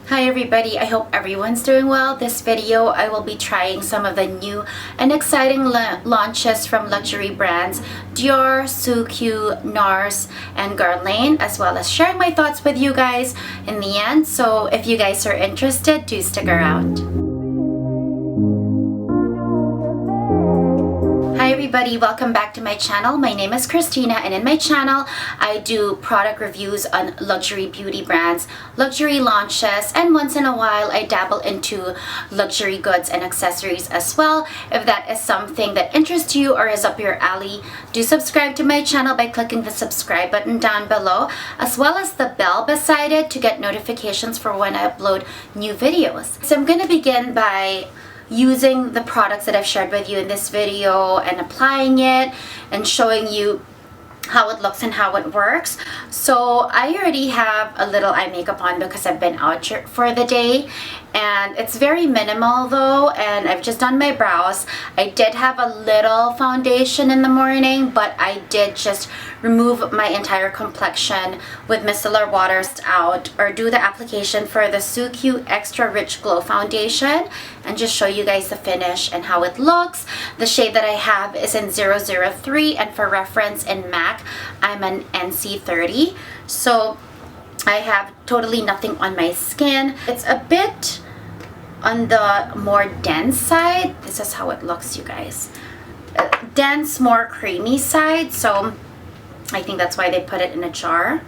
Hi everybody, I hope everyone's doing well. This video I will be trying some of the new and exciting launches from luxury brands Dior, SUQQU, NARS, and Guerlain, as well as sharing my thoughts with you guys in the end. So if you guys are interested, do stick around. Hi everybody, welcome back to my channel. My name is Christina, and in my channel I do product reviews on luxury beauty brands, luxury launches, and once in a while I dabble into luxury goods and accessories as well. If that is something that interests you or is up your alley, do subscribe to my channel by clicking the subscribe button down below, as well as the bell beside it to get notifications for when I upload new videos. So I'm going to begin by using the products that I've shared with you in this video and applying it and showing you how it looks and how it works. So I already have a little eye makeup on because I've been out for the day, and it's very minimal though, and I've just done my brows. I did have a little foundation in the morning, but I did just remove my entire complexion with micellar water out, or do the application for the SUQQU Extra Rich Glow Foundation and just show you guys the finish and how it looks. The shade that I have is in 003, and for reference in MAC I'm an NC30. So I have totally nothing on my skin. It's a bit on the more dense side. This is how it looks, you guys. Dense, more creamy side. So I think that's why they put it in a jar.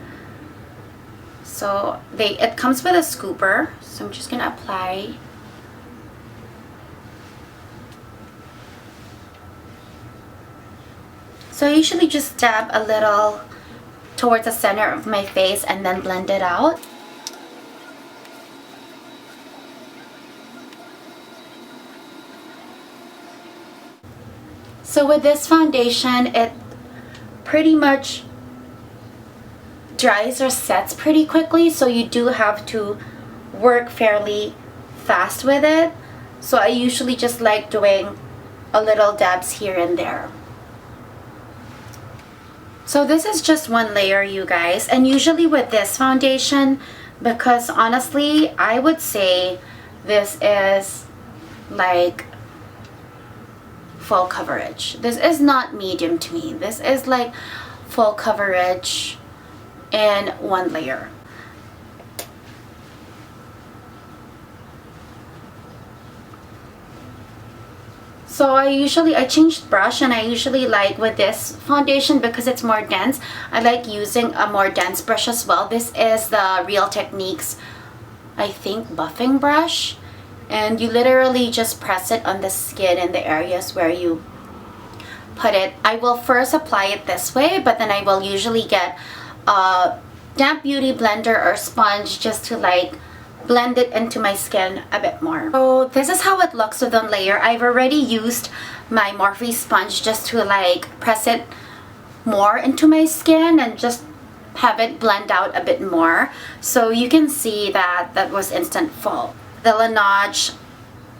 So it comes with a scooper. So I'm just gonna apply. So I usually just dab a little towards the center of my face and then blend it out. So with this foundation, it pretty much dries or sets pretty quickly, so you do have to work fairly fast with it. So I usually just like doing a little dabs here and there. So this is just one layer, you guys, and usually with this foundation, because honestly I would say this is like full coverage. This is not medium to me. This is like full coverage in one layer. So I changed brush, and I usually like with this foundation, because it's more dense, I like using a more dense brush as well. This is the Real Techniques, I think, buffing brush, and you literally just press it on the skin in the areas where you put it. I will first apply it this way, but then I will usually get a damp beauty blender or sponge just to like blend it into my skin a bit more. So this is how it looks with one layer. I've already used my Morphe sponge just to like press it more into my skin and just have it blend out a bit more. So you can see that that was instant full. The Laneige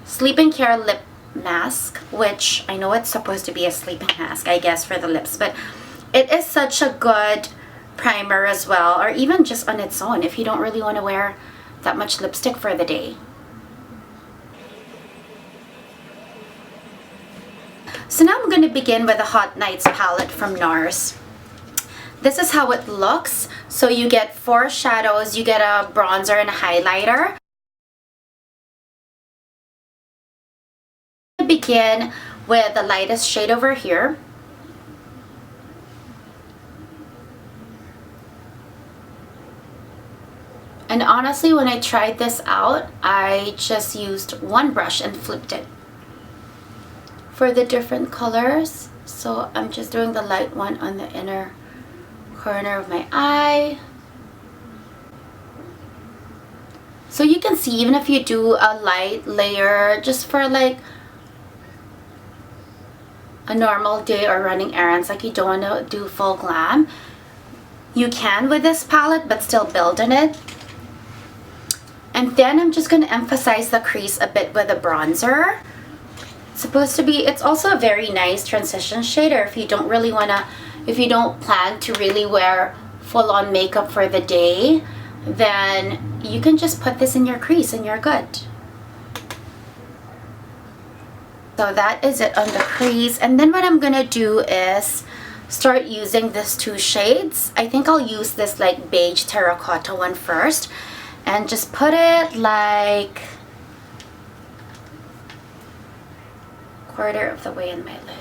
Sleeping Care Lip Mask, which I know it's supposed to be a sleeping mask, I guess, for the lips, but it is such a good primer as well, or even just on its own if you don't really want to wear that much lipstick for the day. So now I'm going to begin with the Hot Nights palette from NARS. This is how it looks. So you get 4 shadows, you get a bronzer and a highlighter. I'm going to begin with the lightest shade over here. And honestly, when I tried this out, I just used one brush and flipped it for the different colors. So I'm just doing the light one on the inner corner of my eye. So you can see, even if you do a light layer just for like a normal day or running errands, like you don't want to do full glam, you can with this palette, but still build on it. And then I'm just going to emphasize the crease a bit with a bronzer. It's supposed to be, it's also a very nice transition shade, or if you don't really want to, if you don't plan to really wear full-on makeup for the day, then you can just put this in your crease and you're good. So that is it on the crease. And then what I'm gonna do is start using these two shades. I think I'll use this like beige terracotta one first and just put it like quarter of the way in my lid.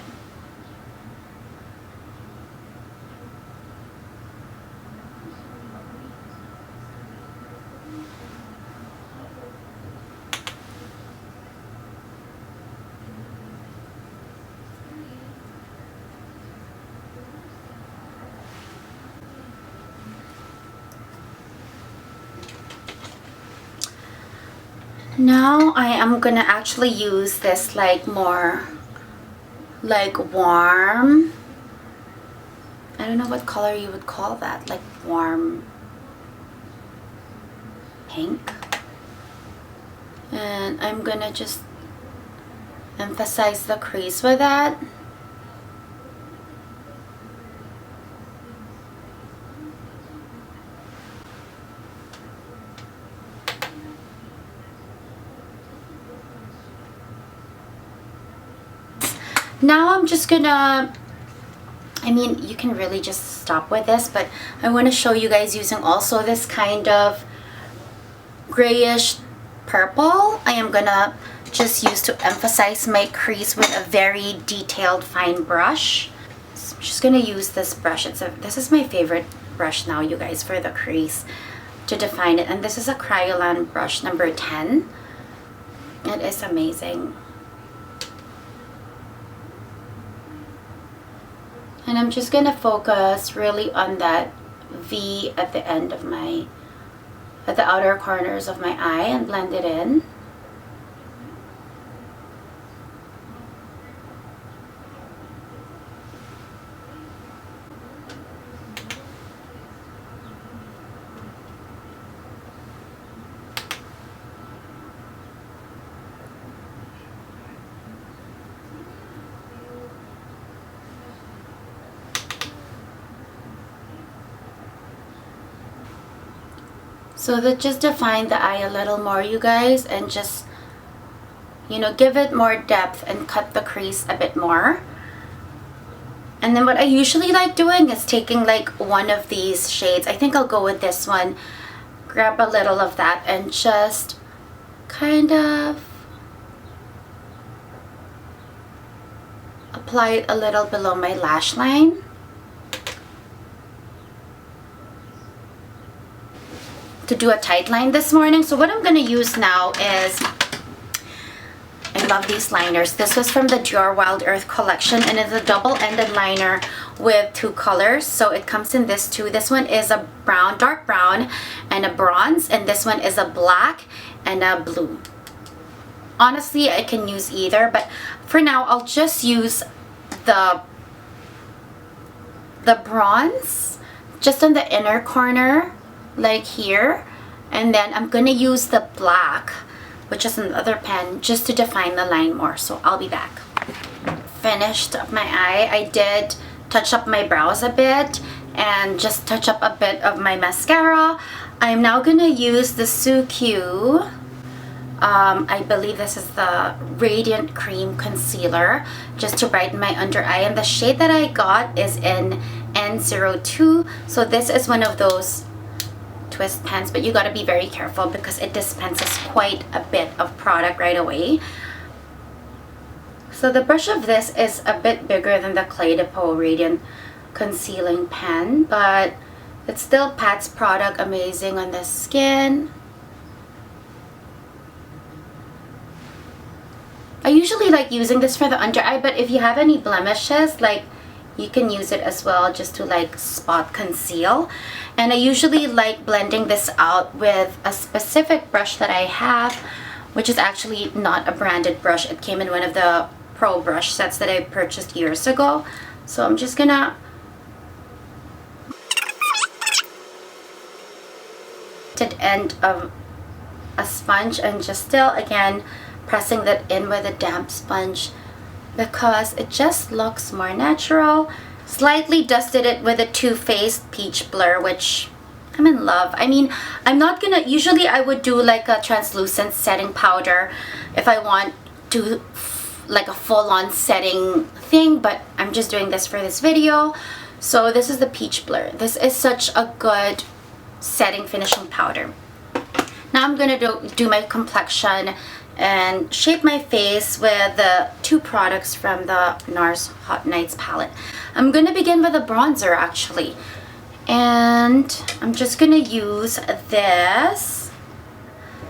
Now I am gonna actually use this like more like warm, I don't know what color you would call that, like warm pink. And I'm gonna just emphasize the crease with that. Now I'm just gonna, I mean, you can really just stop with this, but I want to show you guys using also this kind of grayish purple. I am gonna just use to emphasize my crease with a very detailed fine brush. So I'm just gonna use this brush. This is my favorite brush now, you guys, for the crease to define it. And this is a Guerlain brush number 10. It is amazing. And I'm just gonna focus really on that V at the end of my, at the outer corners of my eye, and blend it in. So that just define the eye a little more, you guys, and just, you know, give it more depth and cut the crease a bit more. And then what I usually like doing is taking like one of these shades. I think I'll go with this one. Grab a little of that and just kind of apply it a little below my lash line. To do a tight line this morning. So what I'm going to use now is, I love these liners. This was from the Dior Wild Earth collection, and it's a double-ended liner with two colors. So it comes in this two. This one is a brown, dark brown, and a bronze, and this one is a black and a blue. Honestly, I can use either, but for now I'll just use the bronze just on the inner corner, like here, and then I'm gonna use the black, which is another pen, just to define the line more. So I'll be back. Finished up my eye. I did touch up my brows a bit and just touch up a bit of my mascara. I'm now gonna use the SUQQU. I believe this is the Radiant Cream Concealer, just to brighten my under eye, and the shade that I got is in N02. So this is one of those twist pens, but you got to be very careful because it dispenses quite a bit of product right away. So the brush of this is a bit bigger than the Clé de Peau Radiant Concealing Pen, but it still pats product amazing on the skin. I usually like using this for the under eye, but if you have any blemishes, like, you can use it as well just to like spot conceal. And I usually like blending this out with a specific brush that I have, which is actually not a branded brush. It came in one of the pro brush sets that I purchased years ago. So I'm just gonna end of a sponge and just still again pressing that in with a damp sponge, because it just looks more natural. Slightly dusted it with a Too Faced Peach Blur, which I'm in love. I mean, I'm not gonna, usually I would do like a translucent setting powder if I want to like a full-on setting thing, but I'm just doing this for this video. So this is the Peach Blur. This is such a good setting finishing powder. Now I'm gonna do my complexion and shape my face with the two products from the NARS Hot Nights palette. I'm gonna begin with a bronzer actually. And I'm just gonna use this,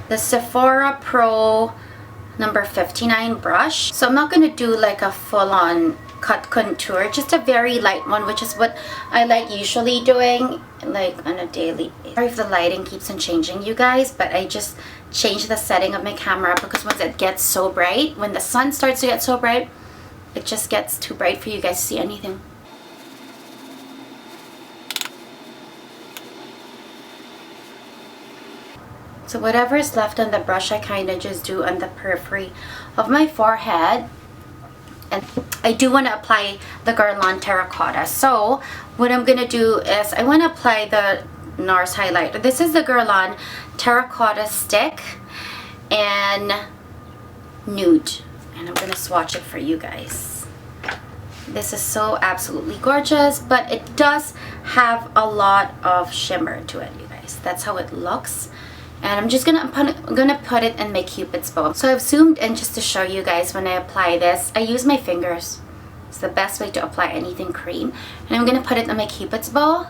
the Sephora Pro number 59 brush. So I'm not gonna do like a full-on cut contour, just a very light one, which is what I like usually doing like on a daily basis. Sorry if the lighting keeps on changing, you guys, but I just changed the setting of my camera because once it gets so bright, when the sun starts to get so bright, it just gets too bright for you guys to see anything. So whatever is left on the brush, I kind of just do on the periphery of my forehead. And I do want to apply the Guerlain Terracotta. So what I'm going to do is I want to apply the NARS highlighter. This is the Guerlain Terracotta Stick and Nude. And I'm going to swatch it for you guys. This is so absolutely gorgeous, but it does have a lot of shimmer to it, you guys. That's how it looks. And I'm just gonna put it in my Cupid's bow. So I've zoomed in just to show you guys when I apply this. I use my fingers. It's the best way to apply anything cream. And I'm gonna put it in my Cupid's bow.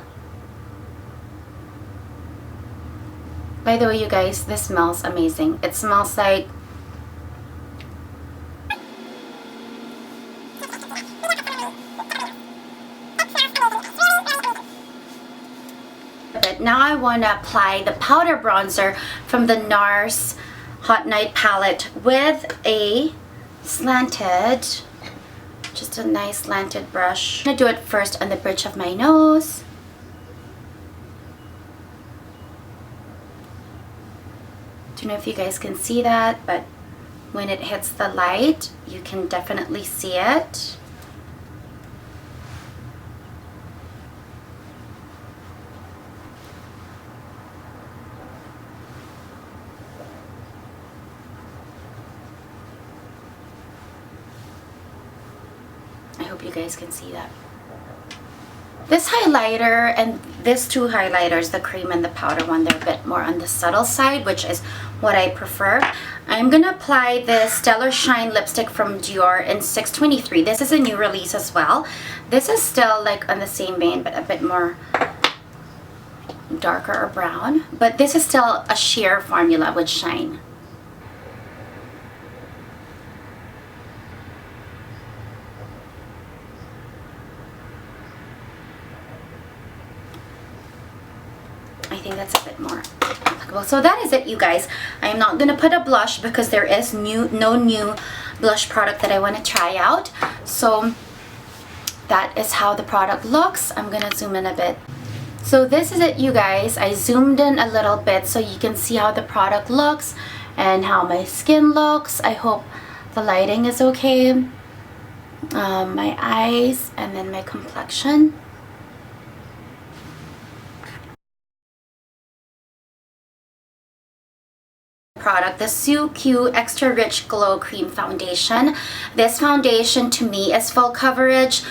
By the way, you guys, this smells amazing. It smells like now I want to apply the powder bronzer from the NARS Hot Night palette with a slanted, just a nice slanted brush. I'm going to do it first on the bridge of my nose. Don't know if you guys can see that, but when it hits the light, you can definitely see it. I hope you guys can see that. This highlighter and these two highlighters, the cream and the powder one, they're a bit more on the subtle side, which is what I prefer. I'm going to apply the Stellar Shine lipstick from Dior in 623. This is a new release as well. This is still like on the same vein, but a bit more darker or brown. But this is still a sheer formula with shine. I think that's a bit more applicable. So that is it, you guys. I am not going to put a blush because there is no new blush product that I want to try out. So that is how the product looks. I'm going to zoom in a bit. So this is it, you guys. I zoomed in a little bit so you can see how the product looks and how my skin looks. I hope the lighting is okay. My eyes and then my complexion. Product, the SUQQU Extra Rich Glow Cream Foundation. This foundation to me is full coverage.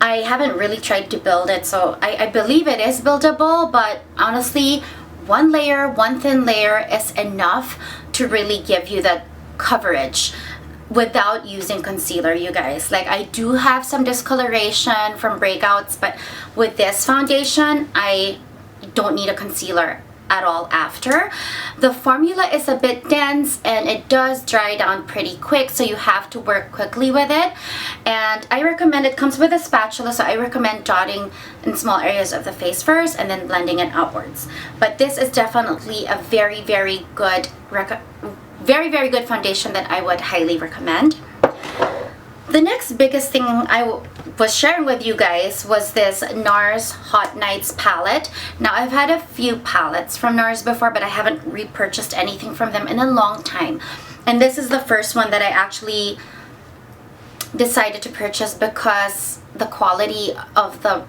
I haven't really tried to build it, so I believe it is buildable, but honestly, one thin layer is enough to really give you that coverage without using concealer, you guys. Like, I do have some discoloration from breakouts, but with this foundation, I don't need a concealer at all after. The formula is a bit dense and it does dry down pretty quick, so you have to work quickly with it. And I recommend, it comes with a spatula, so I recommend dotting in small areas of the face first and then blending it outwards. But this is definitely a very good foundation that I would highly recommend. The next biggest thing I was sharing with you guys was this NARS Hot Nights palette. Now, I've had a few palettes from NARS before, but I haven't repurchased anything from them in a long time. And this is the first one that I actually decided to purchase because the quality of the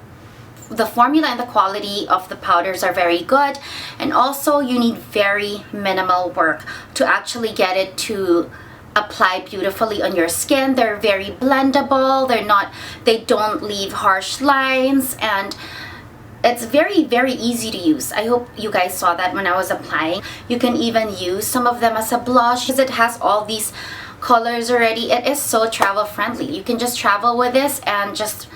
the formula and the quality of the powders are very good, and also you need very minimal work to actually get it to apply beautifully on your skin. They're very blendable, they don't leave harsh lines, and it's very, very easy to use. I hope you guys saw that when I was applying. You can even use some of them as a blush because it has all these colors already. It is so travel friendly. You can just travel with this and just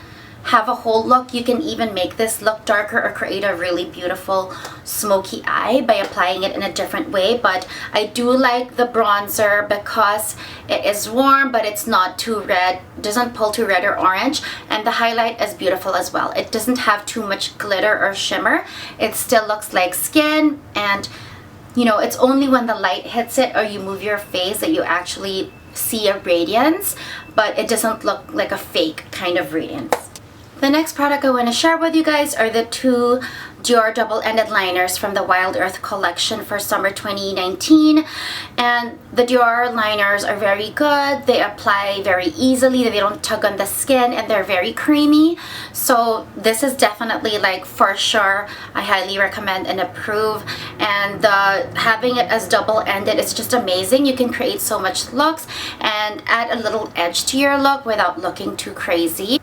have a whole look. You can even make this look darker or create a really beautiful smoky eye by applying it in a different way. But I do like the bronzer because it is warm but it's not too red, doesn't pull too red or orange, and the highlight is beautiful as well. It doesn't have too much glitter or shimmer. It still looks like skin, and you know, it's only when the light hits it or you move your face that you actually see a radiance, but it doesn't look like a fake kind of radiance. The next product I want to share with you guys are the two Dior double-ended liners from the Wild Earth collection for summer 2019. And the Dior liners are very good. They apply very easily. They don't tug on the skin, and they're very creamy. So this is definitely, like, for sure, I highly recommend and approve. And having it as double-ended is just amazing. You can create so much looks and add a little edge to your look without looking too crazy.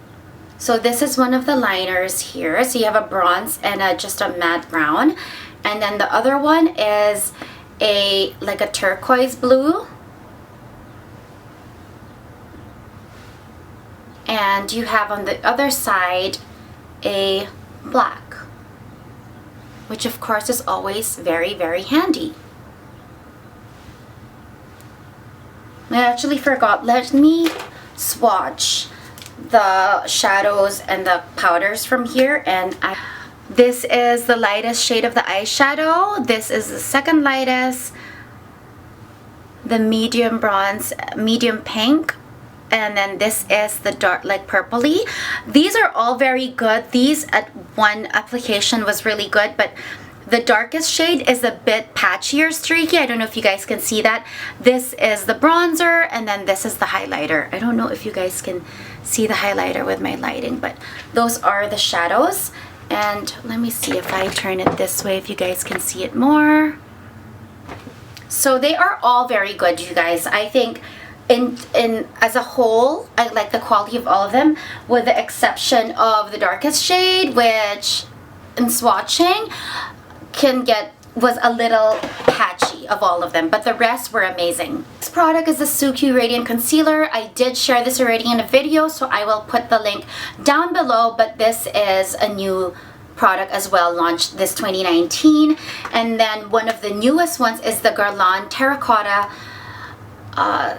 So this is one of the liners here. So you have a bronze and just a matte brown. And then the other one is like a turquoise blue. And you have on the other side a black, which of course is always very, very handy. I actually forgot. Let me swatch the shadows and the powders from here, and this is the lightest shade of the eyeshadow. This is the second lightest, the medium bronze, medium pink, and then this is the dark, like purpley. These are all very good. These at one application was really good, but the darkest shade is a bit patchier, streaky. I don't know if you guys can see that. This is the bronzer, and then this is the highlighter. I don't know if you guys can see the highlighter with my lighting, but those are the shadows. And let me see if I turn it this way, if you guys can see it more. So they are all very good, you guys. I think in as a whole, I like the quality of all of them, with the exception of the darkest shade, which in swatching was a little patchy of all of them, but the rest were amazing. This product is the SUQQU Radiant Concealer. I did share this already in a video, so I will put the link down below, but this is a new product as well, launched this 2019. And then one of the newest ones is the Guerlain Terracotta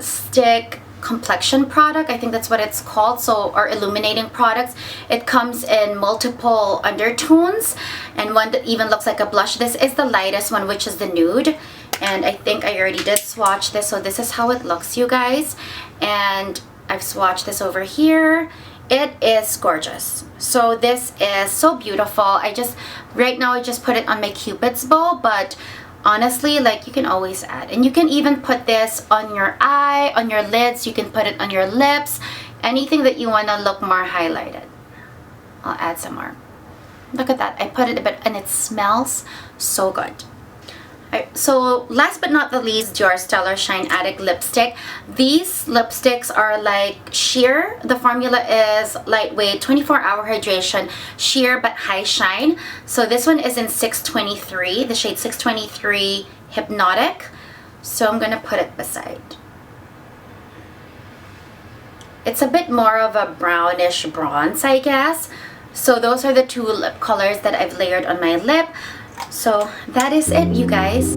Stick Complexion product. I think that's what it's called. So, or illuminating products. It comes in multiple undertones, and one that even looks like a blush. This is the lightest one, which is the nude, and I think I already did swatch this. So this is how it looks, you guys, and I've swatched this over here. It is gorgeous. So this is so beautiful. Right now I just put it on my Cupid's bow, but honestly, like, you can always add, and you can even put this on your eye, on your lids. You can put it on your lips, anything that you want to look more highlighted. I'll add some more. Look at that. I put it a bit, and it smells so good. So last but not the least, Dior Stellar Shine Addict lipstick. These lipsticks are like sheer. The formula is lightweight, 24-hour hydration, sheer but high shine. So this one is in 623, the shade 623 Hypnotic. So I'm gonna put it beside. It's a bit more of a brownish bronze, I guess. So those are the two lip colors that I've layered on my lip. So that is it, you guys.